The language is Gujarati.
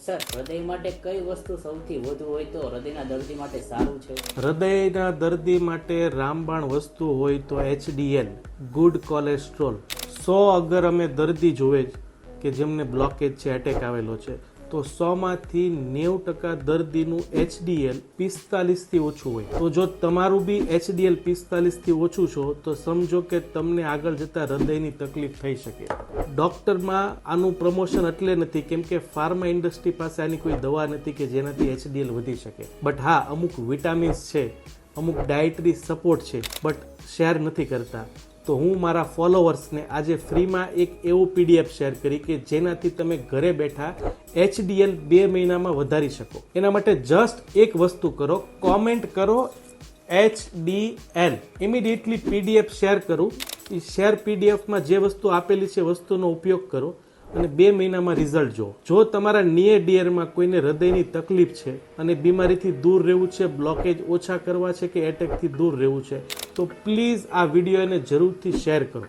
સર, હૃદય માટે કઈ વસ્તુ સૌથી વધુ હોય તો હૃદયના દર્દી માટે સારું છે? હૃદયના દર્દી માટે રામબાણ વસ્તુ હોય તો HDL, ગુડ કોલેસ્ટ્રોલ. 100 અગર અમે દર્દી જોવે કે જેમને બ્લોકેજ છે, એટેક આવેલો છે, તો 100માંથી 90% દર્દીનું HDL 45થી ઓછું હોય. તો જો તમારું બી HDL 45થી ઓછું છો તો સમજો કે તમને આગળ જતા હૃદયની તકલીફ થઈ શકે. ડોક્ટરમાં આનું પ્રમોશન એટલે નથી કેમ કે ફાર્મા ઇન્ડસ્ટ્રી પાસે આની કોઈ દવા નથી કે જેનાથી HDL વધી શકે. બટ હા, અમુક વિટામિન્સ છે, અમુક ડાયટરી સપોર્ટ છે, બટ શેર નથી કરતા. તો હું મારા ફોલોવર્સને આજે ફ્રીમાં એક એવું PDF શેર કરી કે જેનાથી તમે ઘરે બેઠા HDL 2 મહિનામાં વધારી શકો. એના માટે જસ્ટ એક વસ્તુ કરો, કોમેન્ટ કરો HDL. ઇમિડિયેટલી PDF શેર કરું. એ શેર PDFમાં જે વસ્તુ આપેલી છે વસ્તુનો ઉપયોગ કરો અને 2 મહિનામાં રિઝલ્ટ જુઓ. જો તમારા નિયર ડિયરમાં કોઈને હૃદયની તકલીફ છે અને બીમારીથી દૂર રહેવું છે, બ્લોકેજ ઓછા કરવા છે કે એટેકથી દૂર રહેવું છે, તો પ્લીઝ આ વિડીયો એને જરૂરથી શેર કરો.